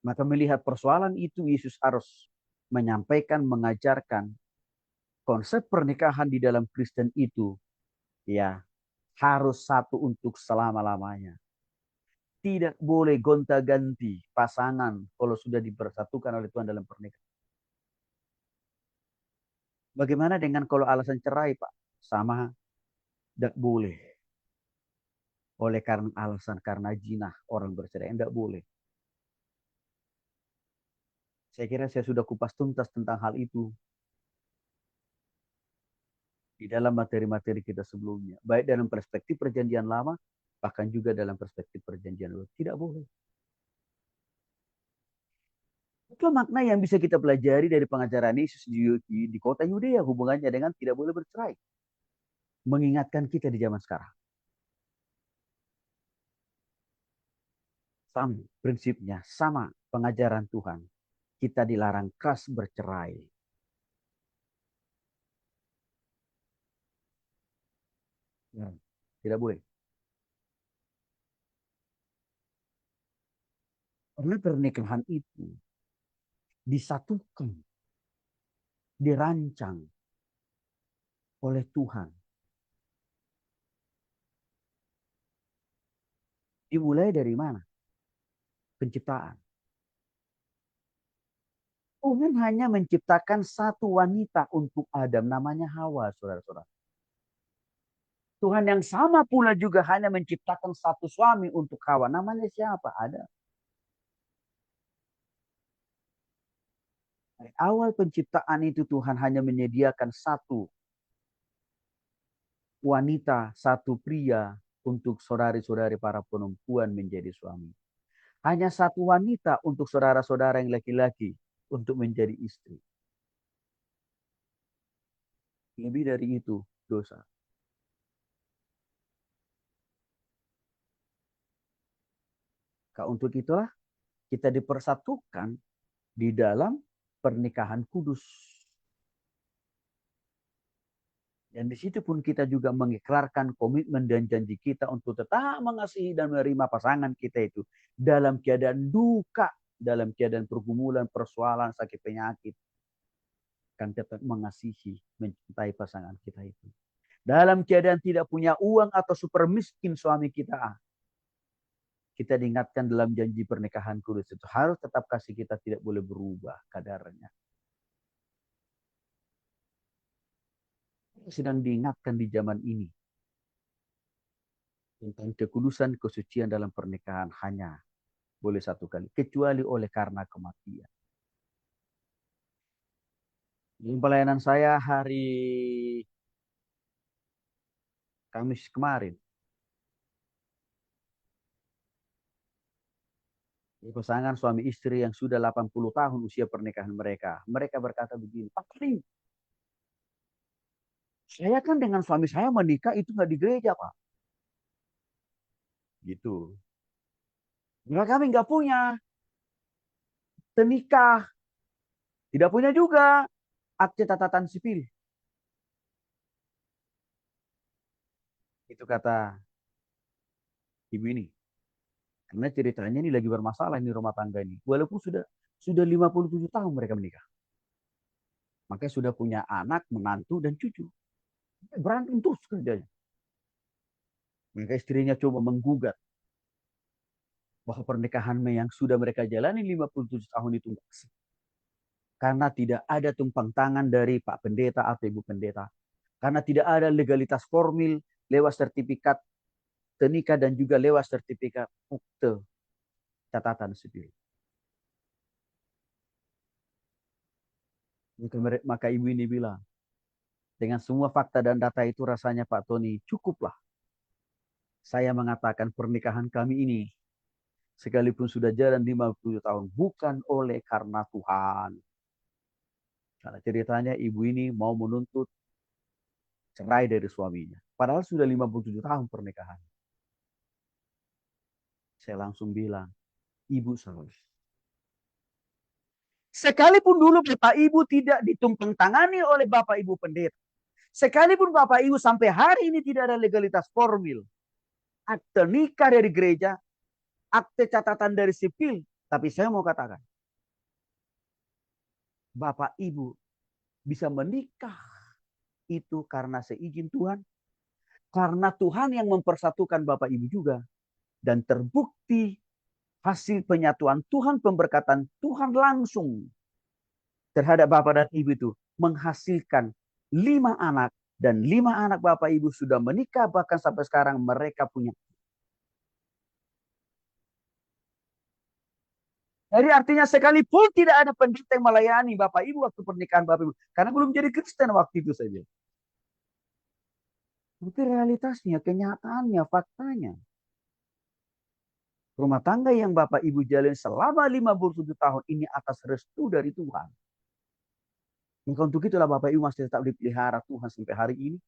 Maka melihat persoalan itu, Yesus harus menyampaikan, mengajarkan konsep pernikahan di dalam Kristen itu, ya, harus satu untuk selama-lamanya. Tidak boleh gonta-ganti pasangan kalau sudah dipersatukan oleh Tuhan dalam pernikahan. Bagaimana dengan kalau alasan cerai, Pak? Sama, tidak boleh. Oleh karena alasan karena jinah orang bercerai, tidak boleh. Saya kira saya sudah kupas tuntas tentang hal itu di dalam materi-materi kita sebelumnya. Baik dalam perspektif perjanjian lama, bahkan juga dalam perspektif perjanjian baru. Tidak boleh. Itu makna yang bisa kita pelajari dari pengajaran Yesus di kota Yudea, hubungannya dengan tidak boleh bercerai. Mengingatkan kita di zaman sekarang. Sama prinsipnya, sama pengajaran Tuhan. Kita dilarang keras bercerai. Ya, tidak boleh. Karena pernikahan itu disatukan, dirancang oleh Tuhan. Dimulai dari mana? Penciptaan. Tuhan hanya menciptakan satu wanita untuk Adam, namanya Hawa, saudara-saudara. Tuhan yang sama pula juga hanya menciptakan satu suami untuk Hawa, namanya siapa? Ada. Dari awal penciptaan itu Tuhan hanya menyediakan satu wanita, satu pria untuk saudari-saudari para perempuan menjadi suami. Hanya satu wanita untuk saudara-saudara yang laki-laki untuk menjadi istri. Lebih dari itu dosa. Untuk itulah kita dipersatukan di dalam pernikahan kudus. Dan di situ pun kita juga mengikrarkan komitmen dan janji kita untuk tetap mengasihi dan menerima pasangan kita itu dalam keadaan duka, dalam keadaan pergumulan, persoalan, sakit penyakit. Kan tetap mengasihi, mencintai pasangan kita itu. Dalam keadaan tidak punya uang atau super miskin suami kita, kita diingatkan dalam janji pernikahan kudus itu harus tetap kasih kita tidak boleh berubah kadarnya. Sedang diingatkan di zaman ini tentang kekudusan kesucian dalam pernikahan hanya boleh satu kali, kecuali oleh karena kematian. Di pelayanan saya hari Kamis kemarin, pasangan suami istri yang sudah 80 tahun usia pernikahan mereka. Mereka berkata begini, Pak Karim, saya kan dengan suami saya menikah itu nggak di gereja, Pak. Gitu. Mereka kami nggak punya nikah, tidak punya juga akte catatan sipil. Itu kata ibu ini. Karena ceritanya ini lagi bermasalah ini rumah tangga ini. Walaupun sudah 57 tahun mereka menikah. Makanya sudah punya anak, menantu, dan cucu. Berantem terus kerjanya. Maka istrinya coba menggugat bahwa pernikahan yang sudah mereka jalani 57 tahun itu karena tidak ada tumpang tangan dari Pak Pendeta atau Ibu Pendeta. Karena tidak ada legalitas formil lewat sertifikat nikah dan juga lewat sertifikat akte catatan sipil. Maka ibu ini bilang, dengan semua fakta dan data itu rasanya Pak Tony cukuplah. Saya mengatakan pernikahan kami ini sekalipun sudah jalan 57 tahun bukan oleh karena Tuhan. Karena ceritanya ibu ini mau menuntut cerai dari suaminya. Padahal sudah 57 tahun pernikahan. Saya langsung bilang, ibu salah. Sekalipun dulu Bapak Ibu tidak ditumpang tangani oleh Bapak Ibu pendeta. Sekalipun Bapak Ibu sampai hari ini tidak ada legalitas formil. Akte nikah dari gereja, akte catatan dari sipil, Tapi saya mau katakan, Bapak Ibu bisa menikah itu karena seizin Tuhan. Karena Tuhan yang mempersatukan Bapak Ibu juga. Dan terbukti hasil penyatuan Tuhan, pemberkatan Tuhan langsung terhadap Bapak dan Ibu itu menghasilkan 5 anak. Dan 5 anak Bapak Ibu sudah menikah, bahkan sampai sekarang mereka punya. Jadi artinya sekalipun tidak ada pendeta yang melayani Bapak Ibu waktu pernikahan Bapak Ibu. Karena belum jadi Kristen waktu itu saja. Tapi realitasnya, kenyataannya, faktanya. Rumah tangga yang Bapak Ibu jalin selama 57 tahun ini atas restu dari Tuhan. Maka untuk itulah Bapak Ibu masih tetap dipelihara Tuhan sampai hari ini.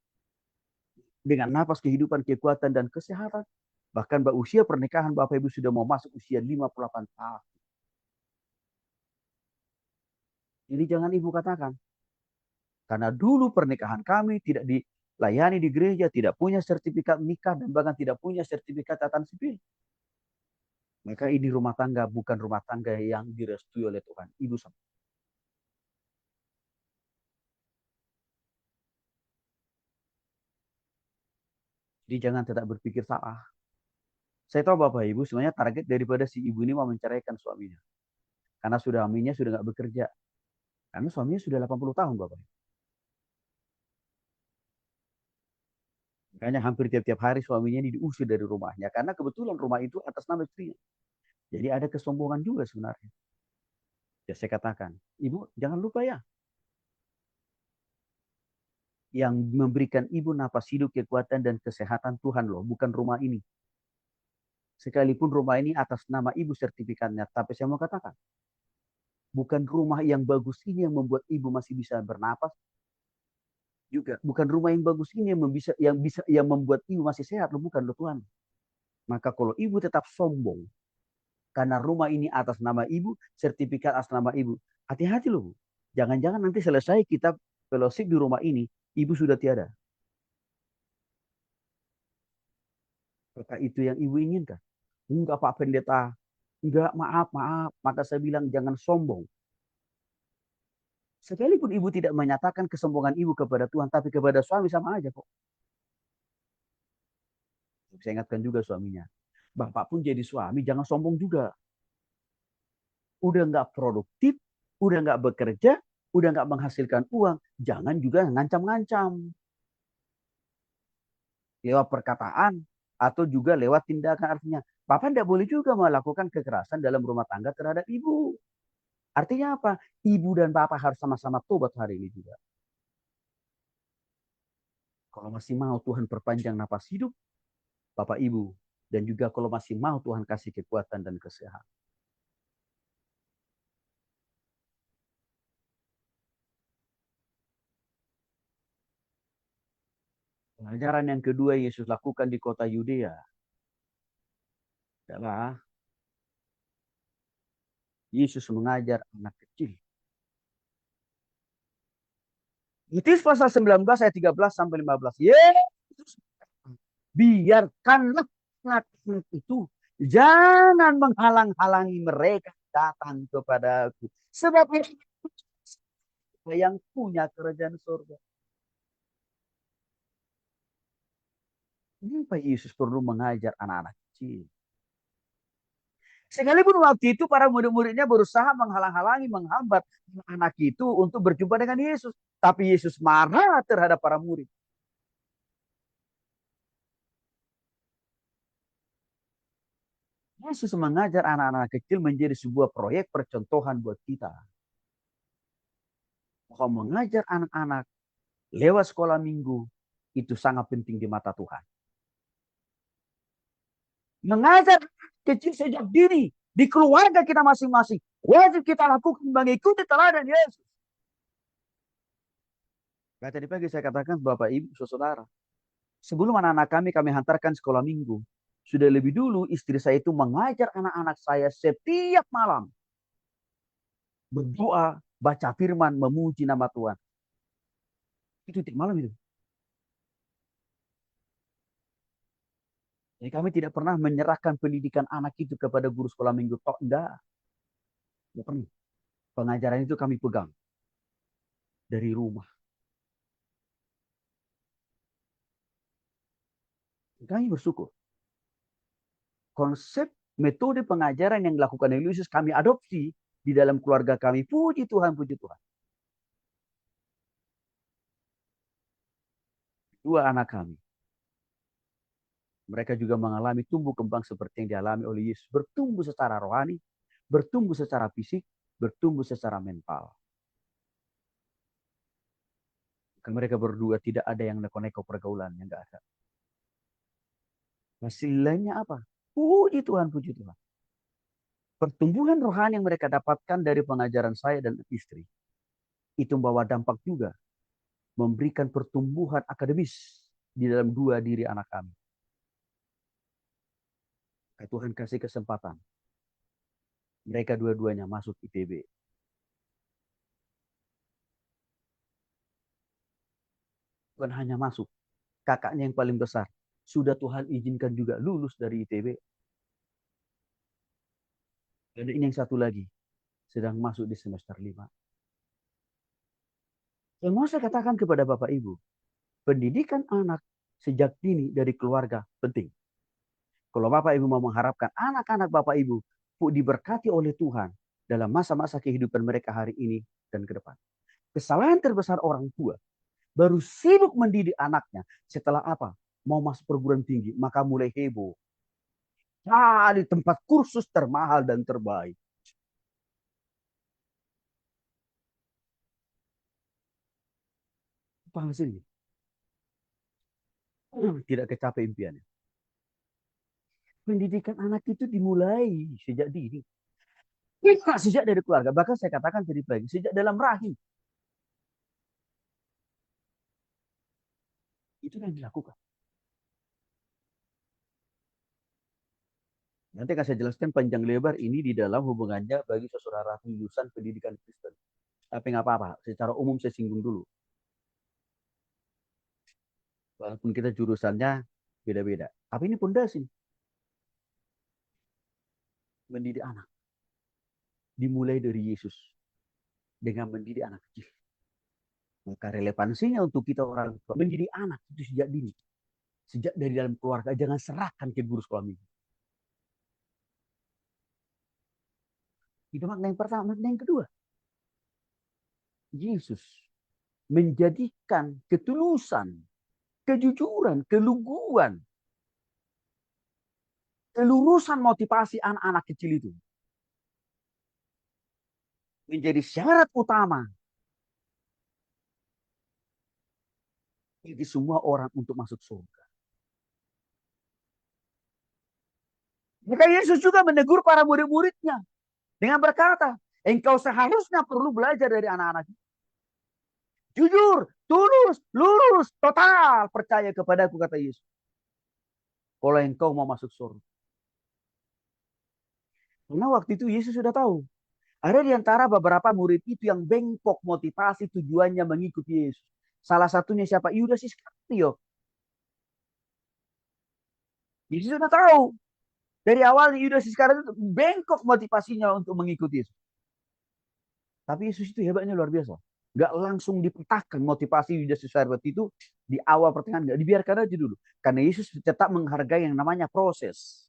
Dengan nafas kehidupan, kekuatan, dan kesehatan. Bahkan usia pernikahan Bapak Ibu sudah mau masuk usia 58 tahun. Jadi jangan Ibu katakan, karena dulu pernikahan kami tidak dilayani di gereja, tidak punya sertifikat nikah, dan bahkan tidak punya sertifikat catatan sipil. Maka ini rumah tangga bukan rumah tangga yang direstui oleh Tuhan. Ibu sama. Jadi jangan tetap berpikir salah. Saya tahu Bapak Ibu sebenarnya target daripada si ibu ini mau menceraikan suaminya. Karena suaminya sudah nggak bekerja. Karena suaminya sudah 80 tahun Bapak Ibu. Makanya hampir tiap-tiap hari suaminya ini diusir dari rumahnya. Karena kebetulan rumah itu atas nama istrinya. Jadi ada kesombongan juga sebenarnya. Ya saya katakan, Ibu jangan lupa ya. Yang memberikan Ibu napas hidup, kekuatan, dan kesehatan Tuhan loh. Bukan rumah ini. Sekalipun rumah ini atas nama Ibu sertifikatnya. Tapi saya mau katakan, bukan rumah yang bagus ini yang membuat Ibu masih bisa bernapas. Juga bukan rumah yang bagus ini yang membuat Ibu masih sehat loh. Bukan loh Tuhan. Maka kalau Ibu tetap sombong, karena rumah ini atas nama Ibu, sertifikat atas nama Ibu. Hati-hati loh. Jangan-jangan nanti selesai kita fellowship di rumah ini, Ibu sudah tiada. Apakah itu yang Ibu inginkan? Enggak Pak Pendeta. Enggak, maaf, maaf. Maka saya bilang jangan sombong. Sekalipun Ibu tidak menyatakan kesombongan Ibu kepada Tuhan, tapi kepada suami sama aja kok. Saya ingatkan juga suaminya. Bapak pun jadi suami, jangan sombong juga. Udah nggak produktif, udah nggak bekerja, udah nggak menghasilkan uang, jangan juga ngancam-ngancam. Lewat perkataan, atau juga lewat tindakan. Artinya, Bapak tidak boleh juga melakukan kekerasan dalam rumah tangga terhadap Ibu. Artinya apa? Ibu dan Bapak harus sama-sama tobat hari ini juga. Kalau masih mau Tuhan perpanjang napas hidup, Bapak Ibu. Dan juga kalau masih mau Tuhan kasih kekuatan dan kesehatan. Pelajaran yang kedua Yesus lakukan di kota Yudea adalah Yesus mengajar anak kecil. Matius pasal 19 ayat 13 sampai 15. Yesus biarkanlah anak-anak itu jangan menghalang-halangi mereka datang kepadaku. Sebab yang punya kerajaan surga. Kenapa Yesus perlu mengajar anak-anak kecil? Sekalipun waktu itu para murid-muridnya berusaha menghalang-halangi, menghambat anak itu untuk berjumpa dengan Yesus. Tapi Yesus marah terhadap para murid. Yesus mengajar anak-anak kecil menjadi sebuah proyek percontohan buat kita. Bahwa mengajar anak-anak lewat sekolah minggu itu sangat penting di mata Tuhan. Mengajar kecil sejak dini di keluarga kita masing-masing. Wajib kita lakukan mengikuti teladan Yesus. Tadi pagi saya katakan Bapak Ibu Saudara. Sebelum anak-anak kami hantarkan sekolah minggu. Sudah lebih dulu istri saya itu mengajar anak-anak saya setiap malam. Berdoa, baca firman, memuji nama Tuhan. Itu tiap malam itu. Jadi kami tidak pernah menyerahkan pendidikan anak itu kepada guru sekolah minggu. Tok, enggak. Bukan. Pengajaran itu kami pegang dari rumah. Kami bersyukur. Konsep metode pengajaran yang dilakukan oleh Yesus kami adopsi di dalam keluarga kami. Puji Tuhan, puji Tuhan. Dua anak kami. Mereka juga mengalami tumbuh kembang seperti yang dialami oleh Yesus. Bertumbuh secara rohani, bertumbuh secara fisik, bertumbuh secara mental. Kan mereka berdua tidak ada yang neko-neko pergaulan, yang enggak ada. Hasilnya apa? Puji Tuhan, puji Tuhan. Pertumbuhan rohani yang mereka dapatkan dari pengajaran saya dan istri, itu membawa dampak juga. Memberikan pertumbuhan akademis di dalam dua diri anak kami. Tuhan kasih kesempatan. Mereka dua-duanya masuk ITB. Bukan hanya masuk. Kakaknya yang paling besar. Sudah Tuhan izinkan juga lulus dari ITB. Dan ini yang satu lagi. Sedang masuk di semester 5. Yang mau saya katakan kepada Bapak Ibu. Pendidikan anak sejak dini dari keluarga penting. Kalau Bapak Ibu mau mengharapkan anak-anak Bapak Ibu diberkati oleh Tuhan dalam masa-masa kehidupan mereka hari ini dan ke depan. Kesalahan terbesar orang tua baru sibuk mendidik anaknya setelah apa? Mau masuk perguruan tinggi, maka mulai heboh. Cari tempat kursus termahal dan terbaik. Apa hasilnya? Tidak kecapai impiannya. Pendidikan anak itu dimulai sejak dini. Sejak dari keluarga. Bahkan saya katakan tadi pagi, sejak dalam rahim. Itu yang dilakukan. Nanti akan saya jelaskan panjang lebar ini di dalam hubungannya bagi saudara lulusan pendidikan Kristen. Tapi nggak apa-apa, secara umum saya singgung dulu. Walaupun kita jurusannya beda-beda. Tapi ini pondasi. Mendidik anak. Dimulai dari Yesus. Dengan mendidik anak kecil. Maka relevansinya untuk kita orang tua. Mendidik anak itu sejak dini. Sejak dari dalam keluarga. Jangan serahkan ke guru sekolah minggu. Itu makna yang pertama. Makna yang kedua. Yesus menjadikan ketulusan, kejujuran, keluguan, kelurusan motivasi anak-anak kecil itu menjadi syarat utama bagi semua orang untuk masuk surga. Maka Yesus juga menegur para murid-muridnya dengan berkata, engkau seharusnya perlu belajar dari anak-anak. Jujur, tulus, lurus, total percaya kepadaku, kata Yesus. Kalau engkau mau masuk surga. Karena waktu itu Yesus sudah tahu. Ada di antara beberapa murid itu yang bengkok motivasi tujuannya mengikuti Yesus. Salah satunya siapa? Yudas Iskariot. Yesus sudah tahu. Dari awal Yudas Iskariot itu bengkok motivasinya untuk mengikuti Yesus. Tapi Yesus itu hebatnya luar biasa. Gak langsung dipetahkan motivasi Yudas Iskariot itu di awal pertengahan. Gak dibiarkan aja dulu. Karena Yesus tetap menghargai yang namanya proses.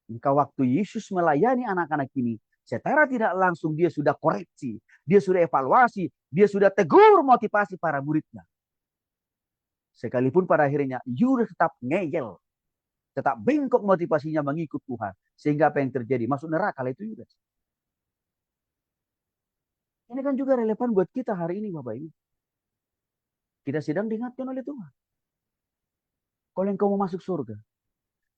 Maka waktu Yesus melayani anak-anak ini, secara tidak langsung dia sudah koreksi, dia sudah evaluasi, dia sudah tegur motivasi para muridnya. Sekalipun pada akhirnya Yudas tetap ngeyel, tetap bengkok motivasinya mengikut Tuhan. Sehingga apa yang terjadi? Masuk neraka itu Yudas. Ini kan juga relevan buat kita hari ini Bapak Ibu. Kita sedang diingatkan oleh Tuhan. Kalau engkau mau masuk surga,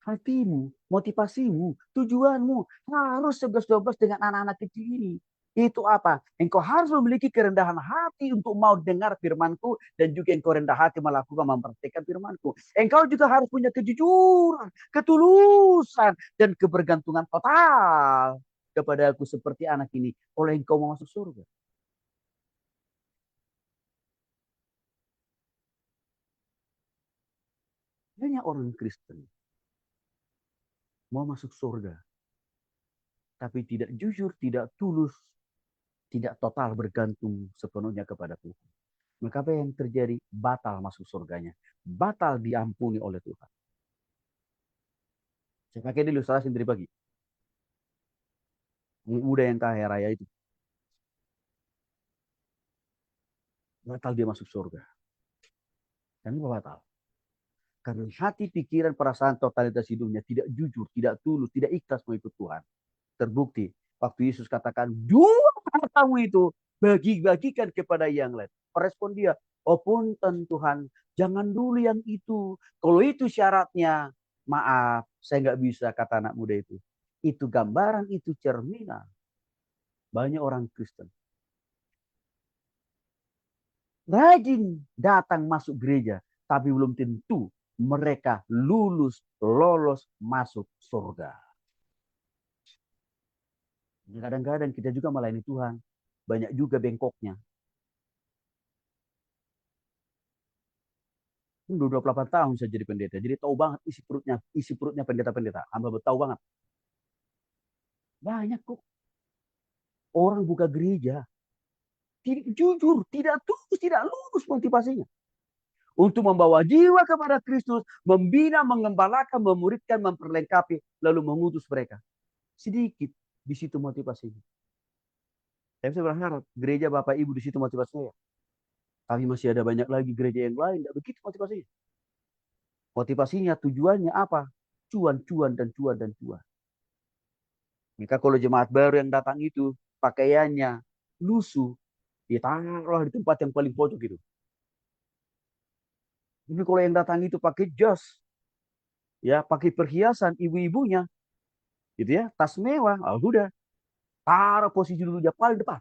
hatimu, motivasimu, tujuanmu harus 11-12 dengan anak-anak kecil ini. Itu apa? Engkau harus memiliki kerendahan hati untuk mau dengar firmanku dan juga engkau rendah hati melakukan mempraktikkan firmanku. Engkau juga harus punya kejujuran, ketulusan dan kebergantungan total kepada aku seperti anak ini oleh engkau mau masuk surga. Banyak orang Kristen mau masuk surga tapi tidak jujur, tidak tulus, tidak total bergantung sepenuhnya kepada Tuhan. Maka apa yang terjadi? Batal masuk surganya. Batal diampuni oleh Tuhan. Saya pakai dulu ilustrasi sendiri pagi. Muda yang kaya raya itu. Batal dia masuk surga. Kenapa batal? Karena hati, pikiran, perasaan, totalitas hidupnya tidak jujur, tidak tulus, tidak ikhlas mengikut Tuhan. Terbukti waktu Yesus katakan, dua hartamu itu bagi-bagikan kepada yang lain. Respon dia, oh punten Tuhan, jangan dulu yang itu. Kalau itu syaratnya, maaf, saya nggak bisa, kata anak muda itu. Itu gambaran, itu cerminan. Banyak orang Kristen rajin datang masuk gereja, tapi belum tentu mereka lolos masuk surga. Kadang-kadang kita juga melayani Tuhan, banyak juga bengkoknya. Udah 28 tahun saya jadi pendeta, jadi tahu banget isi perutnya pendeta-pendeta. Hamba tahu banget. Banyak kok orang buka gereja, tidak jujur, tidak tulus, tidak lurus motivasinya. Untuk membawa jiwa kepada Kristus, membina, mengembalakan, memuridkan, memperlengkapi, lalu mengutus mereka. Sedikit di situ motivasinya. Saya berharap gereja Bapak Ibu di situ motivasinya. Tapi masih ada banyak lagi gereja yang lain, tidak begitu motivasinya. Motivasinya, tujuannya apa? Cuan, cuan, dan cuan, dan cuan. Maka kalau jemaat baru yang datang itu, pakaiannya lusuh, ditaruhlah di tempat yang paling pojok gitu. Tapi kalau yang datang itu pakai jas, ya pakai perhiasan ibu-ibunya, gitu ya, tas mewah, udah, taruh posisi dulunya paling depan.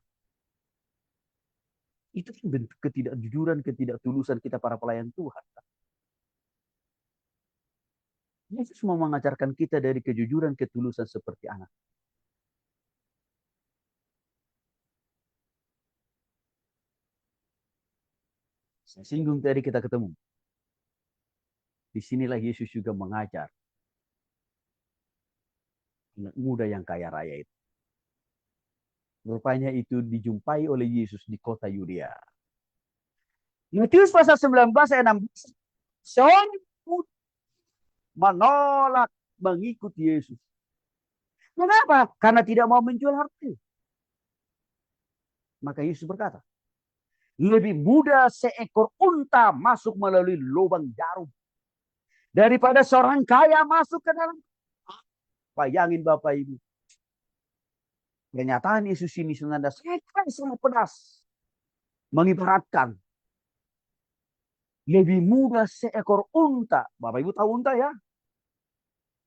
Itu kan bentuk ketidakjujuran, ketidaktulusan kita para pelayan Tuhan. Yesus mau mengajarkan kita dari kejujuran, ketulusan seperti anak. Saya singgung tadi kita ketemu. Disinilah Yesus juga mengajar anak muda yang kaya raya itu. Rupanya itu dijumpai oleh Yesus di kota Yudea. Matius pasal 19 ayat 16. Seorang menolak mengikut Yesus. Kenapa? Karena tidak mau menjual hartanya. Maka Yesus berkata, lebih mudah seekor unta masuk melalui lubang jarum daripada seorang kaya masuk ke dalam. Bayangin Bapak Ibu. Pernyataan Yesus ini sangat pedas. Mengibaratkan lebih mudah seekor unta. Bapak Ibu tahu unta ya?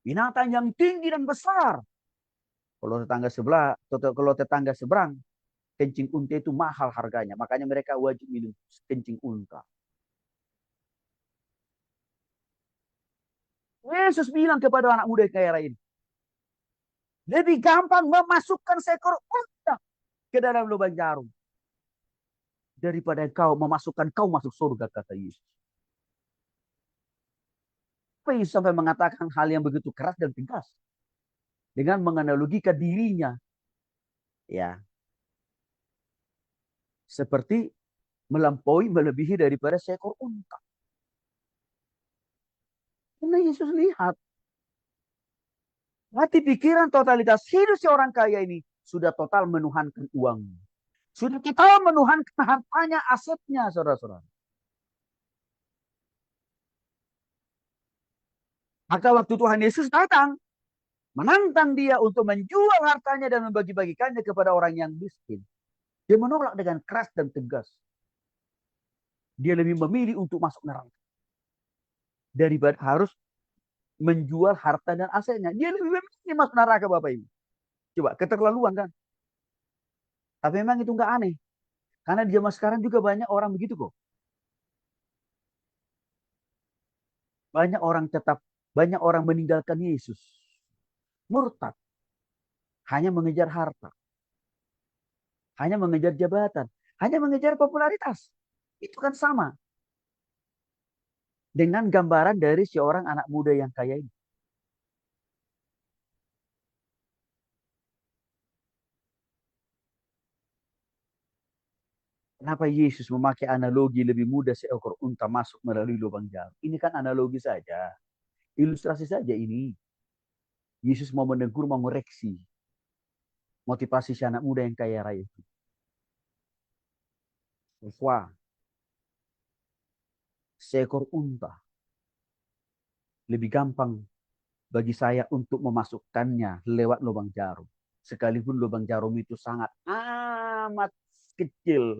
Binatang yang tinggi dan besar. Kalau tetangga sebelah, kalau tetangga seberang, kencing unta itu mahal harganya. Makanya mereka wajib minum kencing unta. Yesus bilang kepada anak muda kaya raya ini, lebih gampang memasukkan seekor unta ke dalam lubang jarum daripada kau memasukkan kau masuk surga, kata Yesus. Apa Yesus sampai mengatakan hal yang begitu keras dan tegas dengan menganalogikan dirinya, ya, seperti melebihi daripada seekor unta. Karena Yesus lihat hati, pikiran, totalitas hidup seorang kaya ini sudah total menuhankan uang. Sudah total menuhankan hartanya, asetnya, saudara-saudara. Maka waktu Tuhan Yesus datang, menantang dia untuk menjual hartanya dan membagi-bagikannya kepada orang yang miskin. Dia menolak dengan keras dan tegas. Dia lebih memilih untuk masuk neraka daripada harus menjual harta dan asetnya. Dia lebih memilih masuk neraka, Bapak Ibu. Coba, keterlaluan kan? Tapi memang itu nggak aneh. Karena di zaman sekarang juga banyak orang begitu kok. Banyak orang meninggalkan Yesus. Murtad. Hanya mengejar harta. Hanya mengejar jabatan. Hanya mengejar popularitas. Itu kan sama dengan gambaran dari seorang anak muda yang kaya ini. Kenapa Yesus memakai analogi lebih mudah seekor unta masuk melalui lubang jarum? Ini kan analogi saja. Ilustrasi saja ini. Yesus mau menegur, mau mengoreksi motivasi si anak muda yang kaya raya itu. Bahwa seekor unta lebih gampang bagi saya untuk memasukkannya lewat lubang jarum. Sekalipun lubang jarum itu sangat amat kecil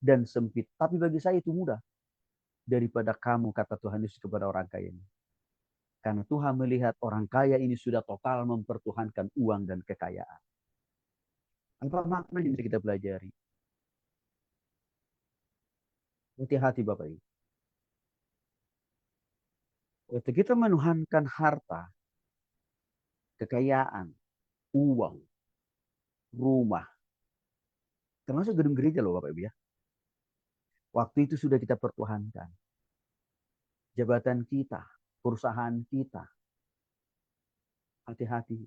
dan sempit. Tapi bagi saya itu mudah. Daripada kamu, kata Tuhan Yesus kepada orang kaya ini. Karena Tuhan melihat orang kaya ini sudah total mempertuhankan uang dan kekayaan. Apa makna yang bisa kita pelajari? Hati-hati Bapak Ibu. Waktu kita menuhankan harta, kekayaan, uang, rumah, termasuk gedung gereja loh Bapak Ibu ya. Waktu itu sudah kita pertuhankan. Jabatan kita, perusahaan kita. Hati-hati.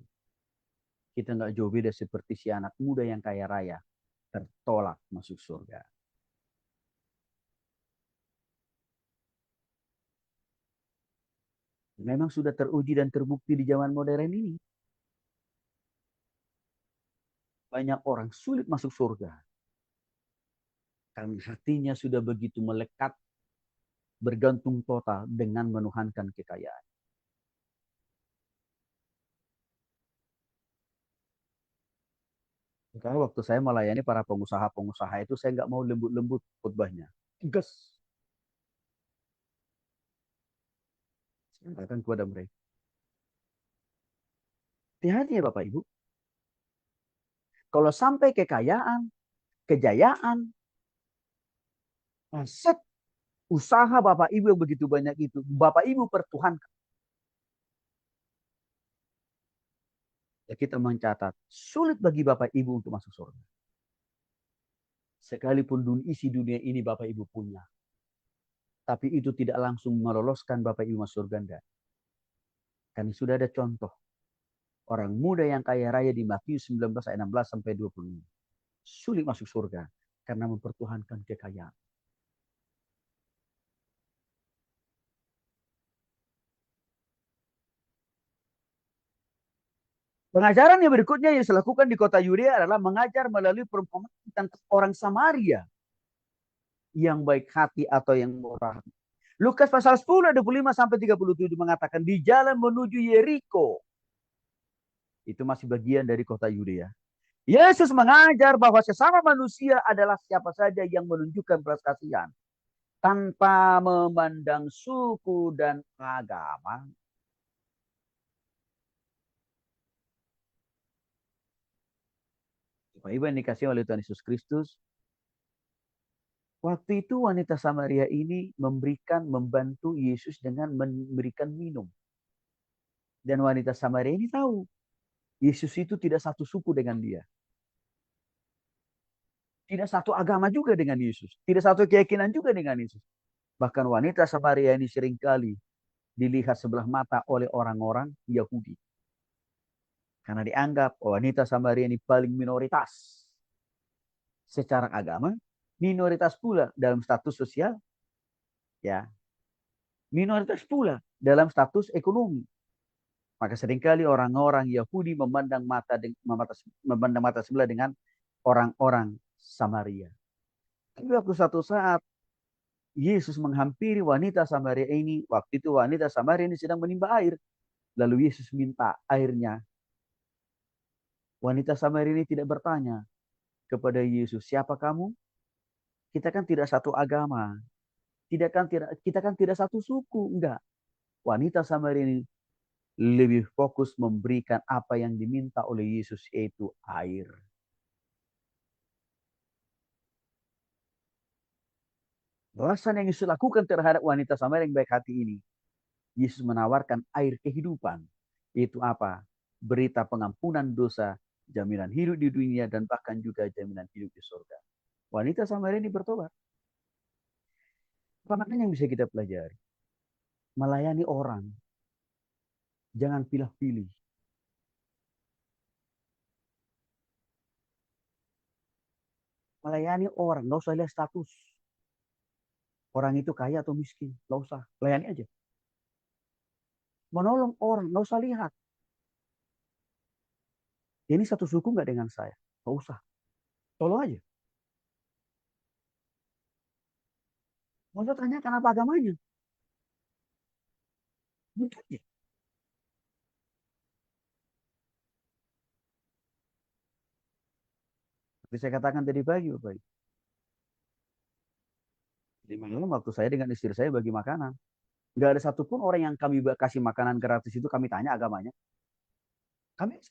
Kita nggak jauh beda seperti si anak muda yang kaya raya. Tertolak masuk surga. Memang sudah teruji dan terbukti di zaman modern ini. Banyak orang sulit masuk surga. Karena hatinya sudah begitu melekat, bergantung total dengan menuhankan kekayaan. Karena waktu saya melayani para pengusaha-pengusaha itu, saya nggak mau lembut-lembut khotbahnya. Tegas. Saya katakan kepada mereka. Hati-hati ya Bapak Ibu. Kalau sampai kekayaan, kejayaan, aset, usaha Bapak Ibu yang begitu banyak itu, Bapak Ibu pertuhankan. Ya kita mencatat, sulit bagi Bapak Ibu untuk masuk surga. Sekalipun isi dunia ini Bapak Ibu punya. Tapi itu tidak langsung meloloskan Bapak Ibu masuk surga. Enggak. Karena sudah ada contoh. Orang muda yang kaya raya di Matius 19 ayat 16 sampai 25. Sulit masuk surga karena mempertuhankan kekayaan. Pengajaran yang berikutnya yang dilakukan di kota Yudea adalah mengajar melalui perumpamaan tentang orang Samaria yang baik hati atau yang murah. Lukas pasal 10 ayat 25 sampai 37 mengatakan di jalan menuju Yeriko. Itu masih bagian dari kota Yudea. Yesus mengajar bahwa sesama manusia adalah siapa saja yang menunjukkan belas kasihan tanpa memandang suku dan agama. Bapak Ibu yang dikasih oleh Tuhan Yesus Kristus, waktu itu wanita Samaria ini membantu Yesus dengan memberikan minum. Dan wanita Samaria ini tahu, Yesus itu tidak satu suku dengan dia. Tidak satu agama juga dengan Yesus. Tidak satu keyakinan juga dengan Yesus. Bahkan wanita Samaria ini seringkali dilihat sebelah mata oleh orang-orang Yahudi. Karena dianggap wanita Samaria ini paling minoritas secara agama, minoritas pula dalam status sosial, ya, minoritas pula dalam status ekonomi. Maka seringkali orang-orang Yahudi memandang mata sebelah dengan orang-orang Samaria. Tapi waktu satu saat Yesus menghampiri wanita Samaria ini, waktu itu wanita Samaria ini sedang menimba air. Lalu Yesus minta airnya. Wanita Samaria ini tidak bertanya kepada Yesus, siapa kamu? Kita kan tidak satu agama. Kita kan tidak satu suku. Enggak. Wanita Samaria ini lebih fokus memberikan apa yang diminta oleh Yesus, yaitu air. Balasan yang Yesus lakukan terhadap wanita Samaria yang baik hati ini, Yesus menawarkan air kehidupan. Yaitu apa? Berita pengampunan dosa, jaminan hidup di dunia, dan bahkan juga jaminan hidup di surga. Wanita Samaria ini bertobat. Apa maknanya yang bisa kita pelajari? Melayani orang. Jangan pilih-pilih. Melayani orang, nggak usah lihat status. Orang itu kaya atau miskin, nggak usah. Layani aja. Menolong orang, nggak usah lihat. Ini satu suku nggak dengan saya, nggak usah. Tolong aja. Nggak usah tanyakan apa agamanya. Mungkin aja. Seperti saya katakan tadi pagi, Bapak. Di malam waktu saya dengan istri saya bagi makanan. Nggak ada satupun orang yang kami kasih makanan gratis itu kami tanya agamanya. Kami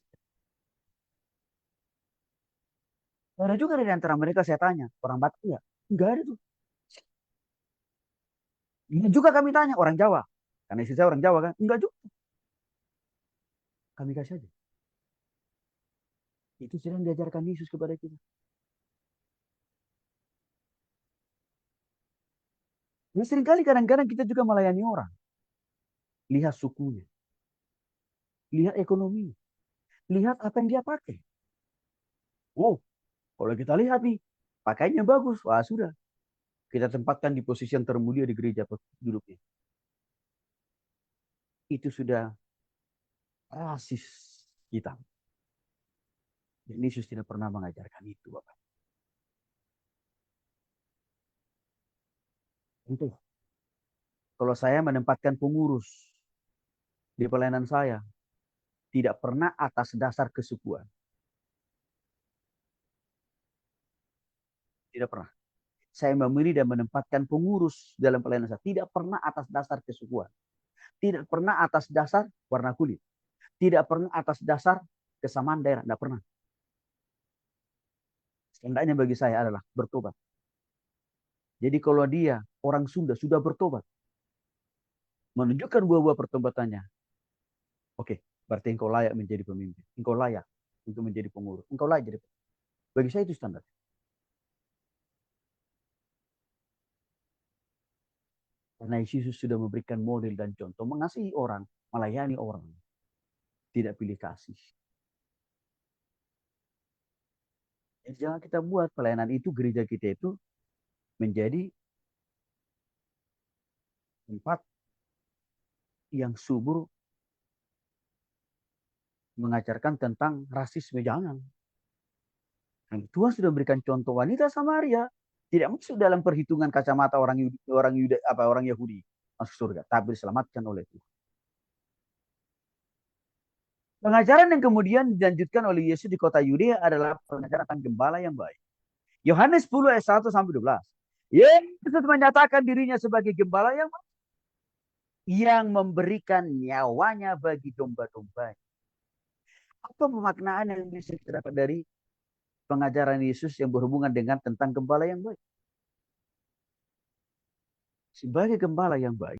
ada juga dari antara mereka saya tanya, orang Batak ya? Enggak ada tuh. Enggak juga kami tanya, orang Jawa. Karena istri saya orang Jawa kan? Enggak juga. Kami kasih aja. Itu sedang diajarkan Yesus kepada kita. Nah, seringkali kadang-kadang kita juga melayani orang. Lihat sukunya. Lihat ekonomi. Lihat apa yang dia pakai. Oh, kalau kita lihat nih, pakainya bagus. Wah, sudah. Kita tempatkan di posisi yang termulia di gereja duduknya. Itu sudah rasis kita. Dan Yesus tidak pernah mengajarkan itu, Bapak. Untuk kalau saya menempatkan pengurus di pelayanan saya, tidak pernah atas dasar kesukuan. Tidak pernah. Saya memilih dan menempatkan pengurus dalam pelayanan saya. Tidak pernah atas dasar kesukuan. Tidak pernah atas dasar warna kulit. Tidak pernah atas dasar kesamaan daerah. Tidak pernah. Standarnya bagi saya adalah bertobat. Jadi kalau dia orang Sunda sudah bertobat, menunjukkan buah-buah pertobatannya, oke, berarti engkau layak menjadi pemimpin. Engkau layak untuk menjadi pengurus. Engkau layak jadi pengurus. Bagi saya itu standar. Karena Yesus sudah memberikan model dan contoh. Mengasihi orang, melayani orang. Tidak pilih kasih. Jadi jangan kita buat pelayanan itu, gereja kita itu menjadi tempat yang subur mengajarkan tentang rasisme. Jangan. Tuhan sudah memberikan contoh wanita Samaria. Tidak masuk dalam perhitungan kacamata orang Yahudi masuk surga. Tapi diselamatkan oleh Tuhan. Pengajaran yang kemudian dilanjutkan oleh Yesus di kota Yudea adalah pengajaran tentang gembala yang baik. Yohanes 10 ayat 1 sampai 12. Yesus menyatakan dirinya sebagai gembala yang baik, yang memberikan nyawanya bagi domba-domba. Apa pemaknaan yang bisa kita dapat dari pengajaran Yesus yang berhubungan dengan tentang gembala yang baik? Sebagai gembala yang baik,